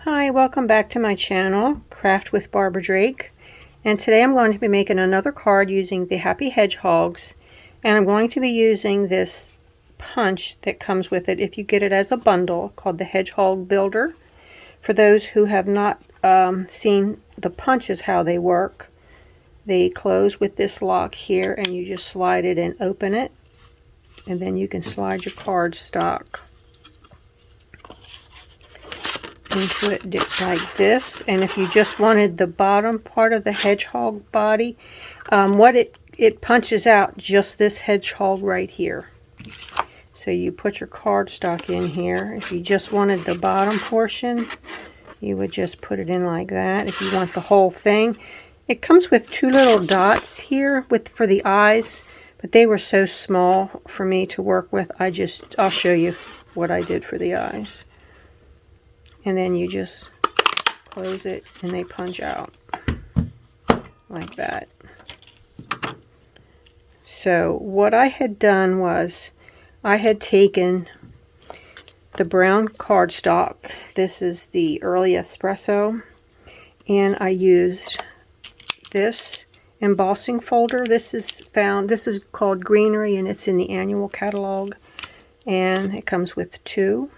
Hi, welcome back to my channel, Craft with Barbara Drake. And today I'm going to be making another card using the Happy Hedgehogs. And I'm going to be using this punch that comes with it if you get it as a bundle, called the Hedgehog Builder. For those who have not seen the punches, how they work, they close with this lock here and you just slide it and open it. And then you can slide your cardstock into it like this. And if you just wanted the bottom part of the hedgehog body, it punches out just this hedgehog right here. So you put your cardstock in here. If you just wanted the bottom portion, you would just put it in like that. If you want the whole thing, it comes with two little dots here for the eyes, but they were so small for me to work with. I'll show you what I did for the eyes. And then you just close it and they punch out like that. So what I had done was I had taken the brown cardstock. This is the early Espresso. And I used this embossing folder. This is called Greenery and it's in the annual catalog. And it comes with two.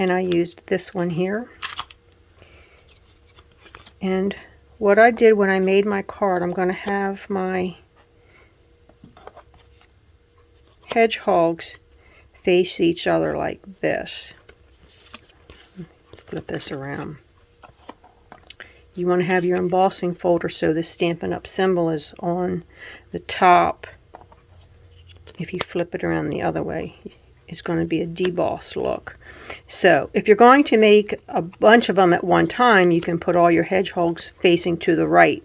And I used this one here. And what I did when I made my card, I'm going to have my hedgehogs face each other like this. Flip this around. You want to have your embossing folder so the Stampin' Up symbol is on the top. If you flip it around the other way, it's going to be a deboss look. So if you're going to make a bunch of them at one time, you can put all your hedgehogs facing to the right.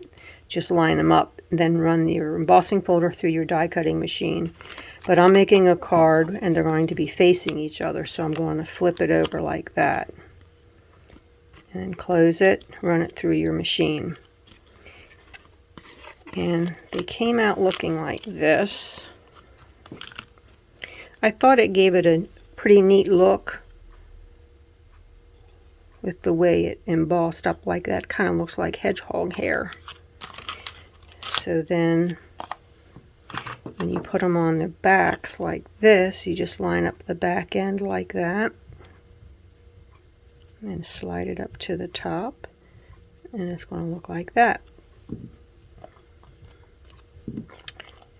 Just line them up, and then run your embossing folder through your die cutting machine. But I'm making a card and they're going to be facing each other, so I'm going to flip it over like that. And then close it, run it through your machine. And they came out looking like this. I thought it gave it a pretty neat look with the way it embossed up like that. Kind of looks like hedgehog hair. So then when you put them on their backs like this, you just line up the back end like that and slide it up to the top, and it's going to look like that.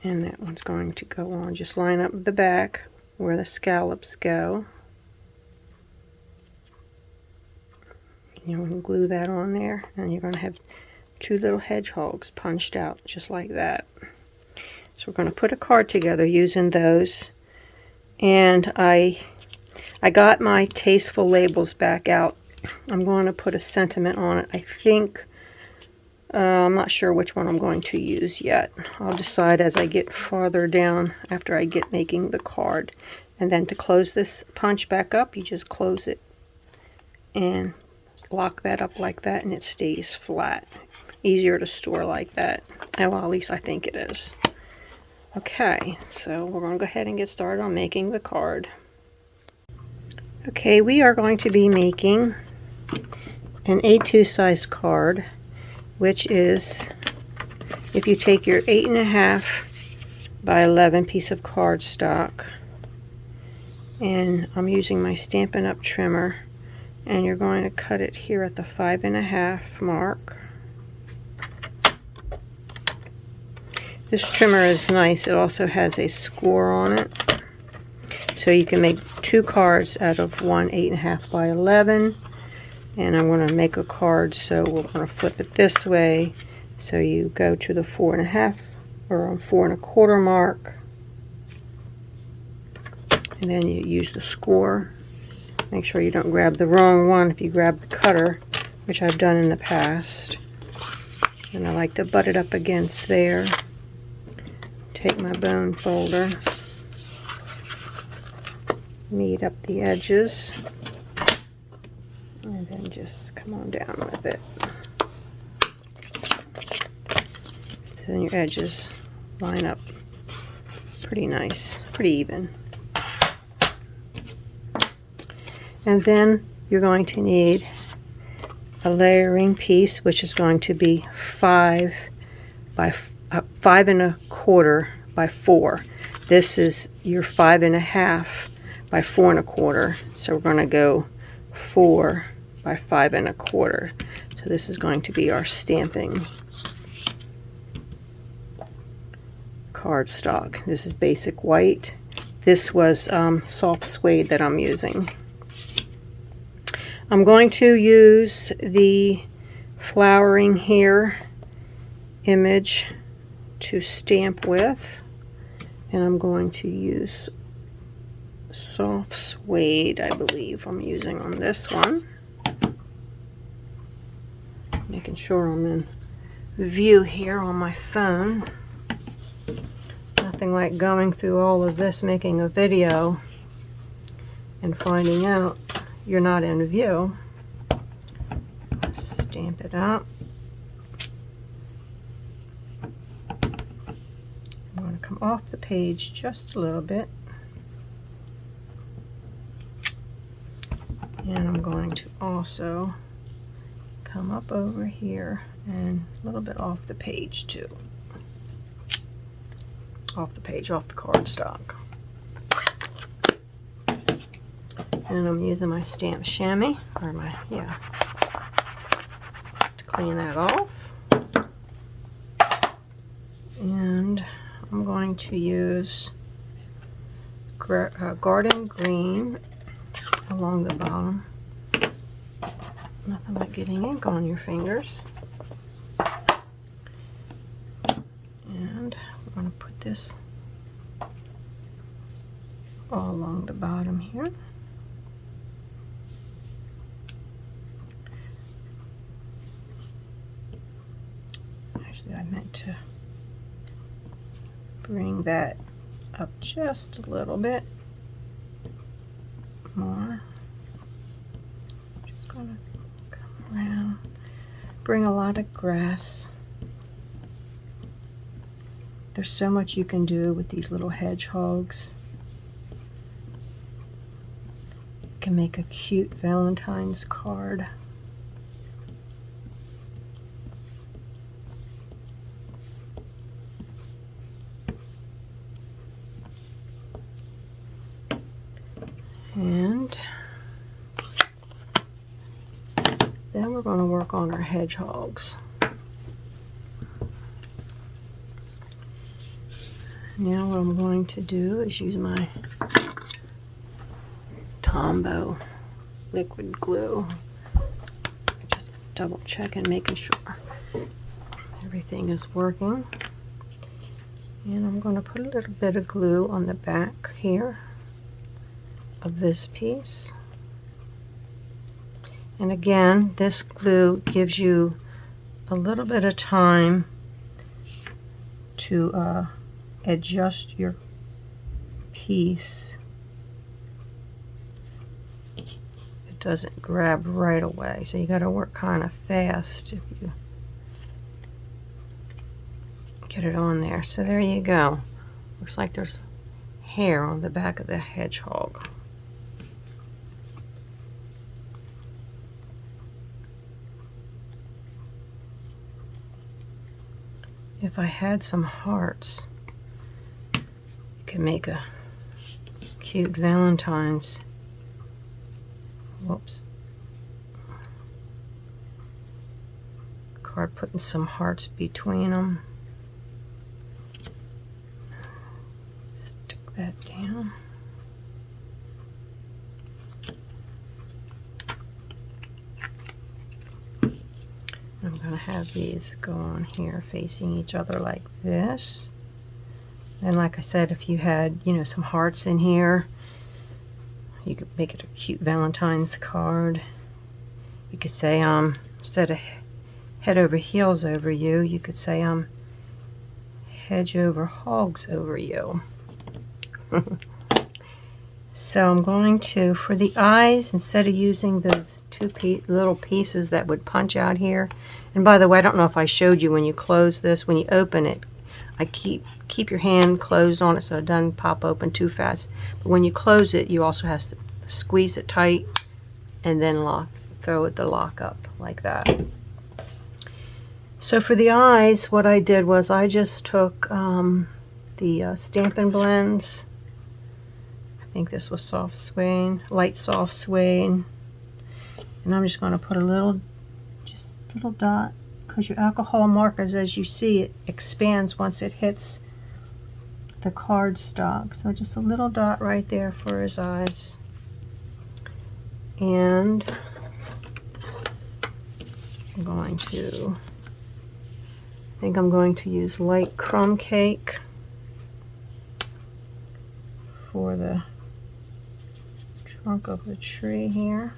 And that one's going to go on. Just line up the back where the scallops go. You can glue that on there, and you're going to have two little hedgehogs punched out just like that. So we're going to put a card together using those. And I got my tasteful labels back out. I'm going to put a sentiment on it. I think I'm not sure which one I'm going to use yet. I'll decide as I get farther down after I get making the card. And then to close this punch back up, you just close it and lock that up like that, and it stays flat. Easier to store like that. Well, at least I think it is. Okay, so we're going to go ahead and get started on making the card. Okay, we are going to be making an A2 size card, which is, if you take your 8.5 by 11 piece of cardstock, and I'm using my Stampin' Up trimmer, and you're going to cut it here at the 5.5 mark. This trimmer is nice. It also has a score on it, so you can make two cards out of one 8.5 by 11. And I'm going to make a card, so we're going to flip it this way. So you go to the 4.5 or 4.25 mark, and then you use the score. Make sure you don't grab the wrong one if you grab the cutter, which I've done in the past. And I like to butt it up against there. Take my bone folder, meet up the edges, and then just come on down with it. Then your edges line up pretty nice, pretty even. And then you're going to need a layering piece, which is going to be 5 by 5¼ by 4. This is your 5½ by 4¼ so we're going to go 4 by 5¼ so this is going to be our stamping cardstock. This is basic white. This was soft suede that I'm using. I'm going to use the flowering here image to stamp with, and I'm going to use soft suede, I believe I'm using on this one. Making sure I'm in view here on my phone. Nothing like going through all of this, making a video, and finding out you're not in view. Stamp it up. I'm going to come off the page just a little bit. And I'm going to also come up over here and a little bit off the page too. Off the page, off the cardstock. And I'm using my stamp chamois, or my, yeah, to clean that off. And I'm going to use garden green along the bottom. Nothing like getting ink on your fingers. And I'm going to put this all along the bottom here. Actually, I meant to bring that up just a little bit more. Just gonna come around, bring a lot of grass. There's so much you can do with these little hedgehogs. You can make a cute Valentine's card. And then we're going to work on our hedgehogs. Now what I'm going to do is use my Tombow liquid glue. Just double checking, making sure everything is working. And I'm going to put a little bit of glue on the back here of this piece. And again, this glue gives you a little bit of time to adjust your piece. It doesn't grab right away, so you got to work kind of fast if you get it on there. So there you go. Looks like there's hair on the back of the hedgehog. If I had some hearts, you could make a cute Valentine's. Whoops. Card, putting some hearts between them. Stick that down. I'm going to have these go on here facing each other like this. And like I said, if you had, you know, some hearts in here, you could make it a cute Valentine's card. You could say, instead of head over heels over you, you could say, hedge over hogs over you. So I'm going to, for the eyes, instead of using those two little pieces that would punch out here, and by the way, I don't know if I showed you when you close this, when you open it, I keep your hand closed on it so it doesn't pop open too fast. But when you close it, you also have to squeeze it tight and then lock throw the lock up like that. So for the eyes, what I did was I just took the Stampin' Blends. I think this was soft suede, light soft suede. And I'm just going to put a little dot, because your alcohol markers, as you see, it expands once it hits the cardstock. So just a little dot right there for his eyes. And I'm going to, I think I'm going to use light crumb cake for the trunk of the tree here.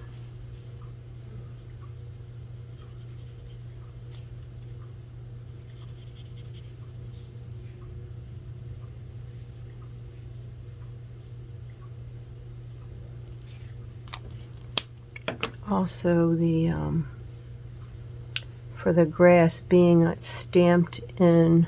Also the for the grass, being stamped in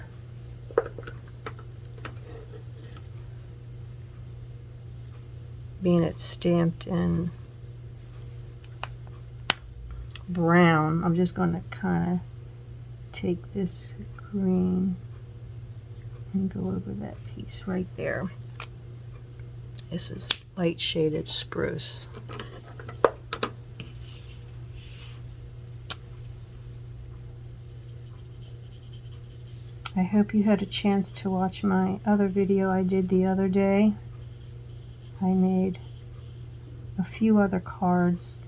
brown, I'm just going to kind of take this green and go over that piece right there. This is light shaded spruce. I hope you had a chance to watch my other video I did the other day. I made a few other cards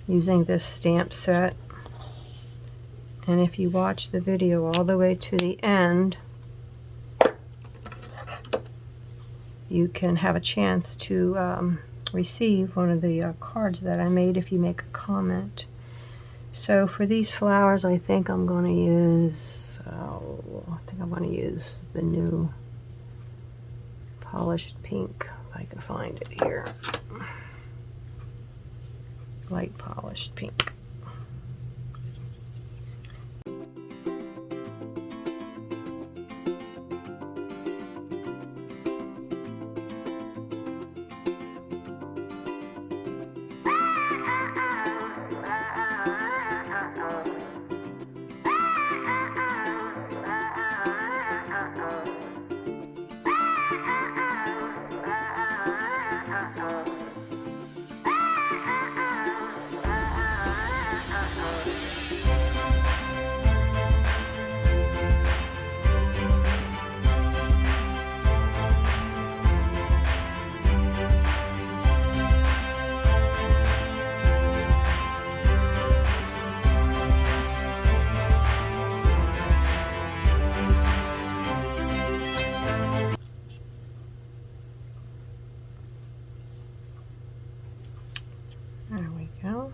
using this stamp set. And if you watch the video all the way to the end, you can have a chance to receive one of the cards that I made if you make a comment. So for these flowers, I think I'm going to use the new polished pink, if I can find it here. Light polished pink. There we go.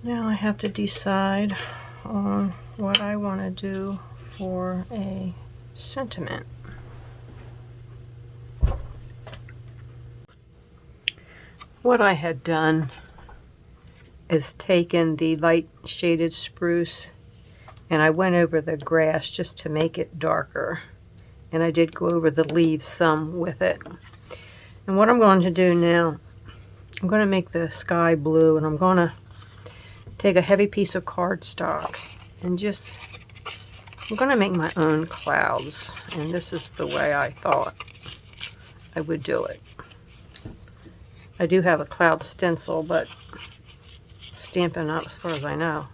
Now I have to decide on what I want to do for a sentiment. What I had done is taken the light shaded spruce and I went over the grass just to make it darker. And I did go over the leaves some with it. And what I'm going to do now, I'm going to make the sky blue, and I'm going to take a heavy piece of cardstock and I'm going to make my own clouds. And this is the way I thought I would do it. I do have a cloud stencil, but Stampin' Up, as far as I know,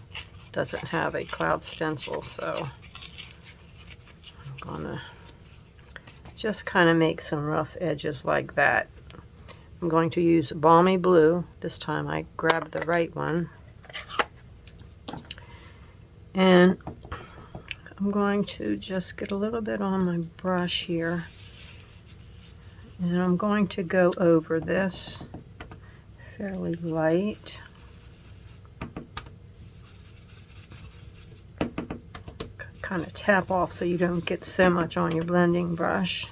doesn't have a cloud stencil, so I'm gonna just kind of make some rough edges like that. I'm going to use Balmy blue. This time I grabbed the right one. And I'm going to just get a little bit on my brush here. And I'm going to go over this fairly light. Kind of tap off so you don't get so much on your blending brush.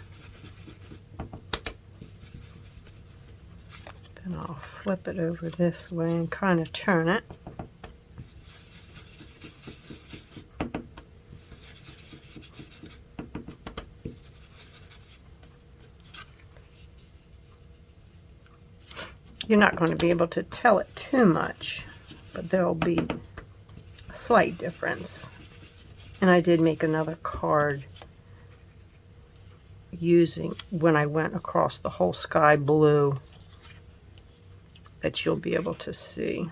Then I'll flip it over this way and kind of turn it. You're not going to be able to tell it too much, but there'll be a slight difference. And I did make another card using when I went across the whole sky blue that you'll be able to see.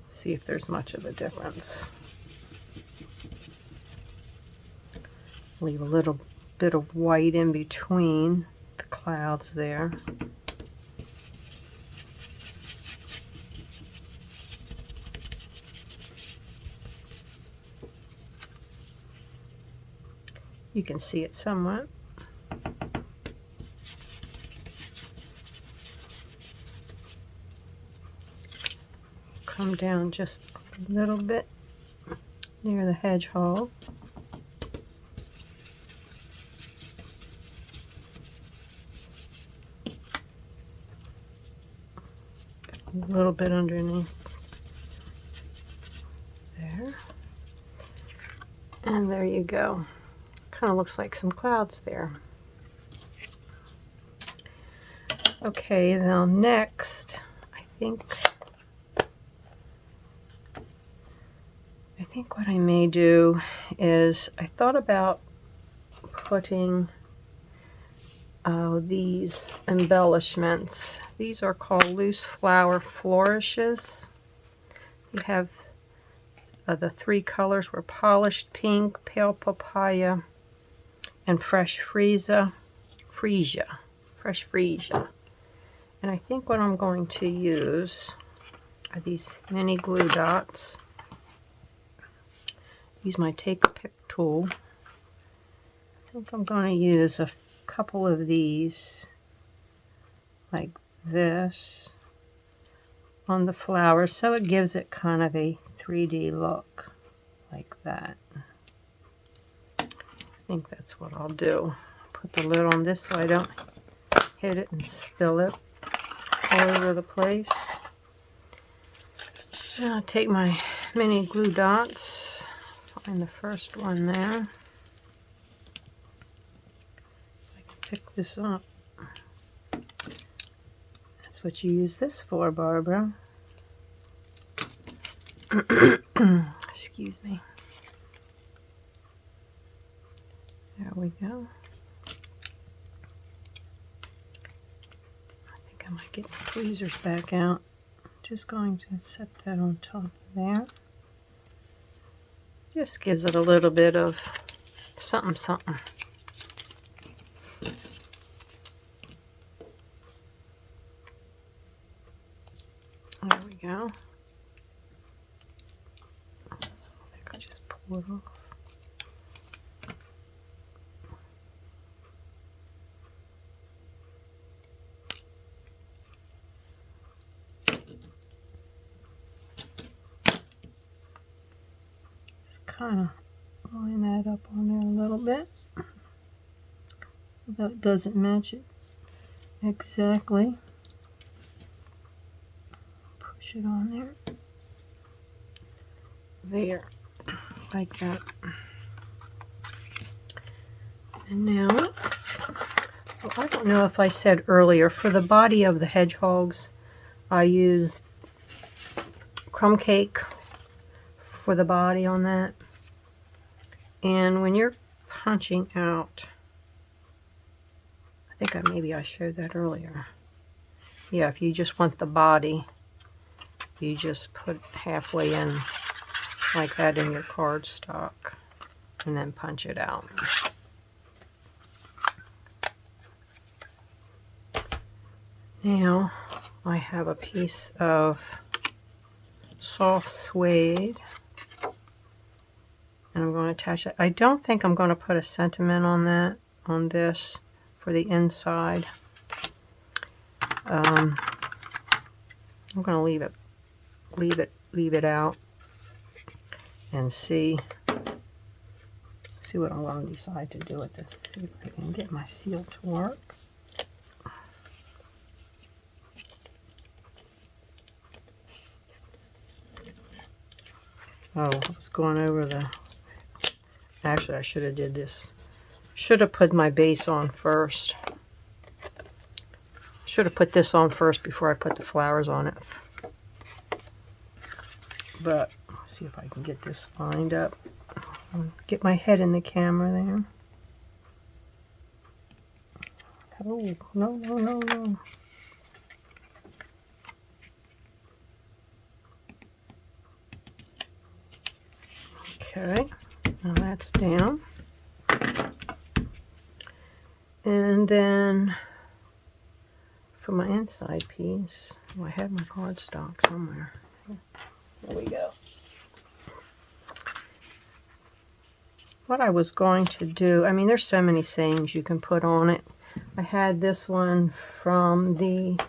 See if there's much of a difference. Leave a little bit of white in between the clouds there. You can see it somewhat. Come down just a little bit near the hedgehog. A little bit underneath there. And there you go. Kind of looks like some clouds there. Okay, now next, I think what I may do is I thought about putting these embellishments. These are called loose flower flourishes. You have the three colors were polished pink, pale papaya, and fresh freesia. And I think what I'm going to use are these mini glue dots. Use my take a pick tool. I think I'm going to use a couple of these like this on the flower so it gives it kind of a 3D look like that. I think that's what I'll do. Put the lid on this so I don't hit it and spill it all over the place. I'll take my mini glue dots. Find the first one there. I can pick this up. That's what you use this for, Barbara. Excuse me. There we go. I think I might get my tweezers back out. Just going to set that on top of there. Just gives it a little bit of something, something. There we go. I think I just pull it off. Kind of line that up on there a little bit. Although it doesn't match it exactly. Push it on there. There. Like that. And now, well, I don't know if I said earlier, for the body of the hedgehogs, I used crumb cake for the body on that. And when you're punching out, I think maybe I showed that earlier. Yeah, if you just want the body, you just put halfway in like that in your cardstock and then punch it out. Now I have a piece of soft suede. And I'm going to attach it. I don't think I'm going to put a sentiment on this for the inside. I'm going to leave it out and see what I'm going to decide to do with this. See if I can get my seal to work. Oh, I was going over the... Actually, I should have did this. Should have put my base on first. Should have put this on first before I put the flowers on it. But let's see if I can get this lined up. Get my head in the camera there. Oh, no, no, no, no. Okay, now that's down. And then for my inside piece, oh, I have my cardstock somewhere. There we go. What I was going to do, I mean, there's so many sayings you can put on it. I had this one from the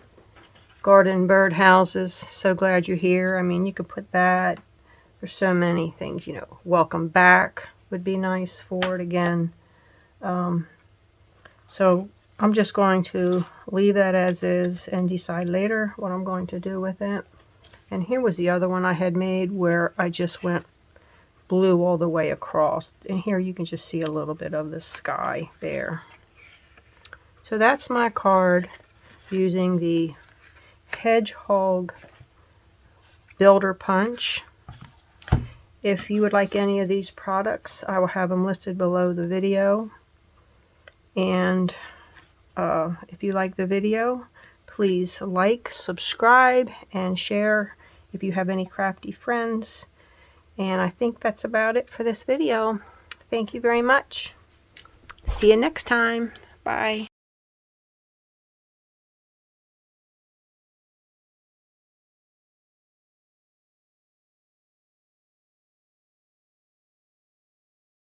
Garden Bird Houses. So glad you're here. I mean, you could put that. There's so many things, you know. Welcome back would be nice for it again. So I'm just going to leave that as is and decide later what I'm going to do with it. And here was the other one I had made where I just went blue all the way across. And here you can just see a little bit of the sky there. So that's my card using the Hedgehog Builder Punch. If you would like any of these products, I will have them listed below the video. And if you like the video, please like, subscribe, and share if you have any crafty friends. And I think that's about it for this video. Thank you very much. See you next time. Bye.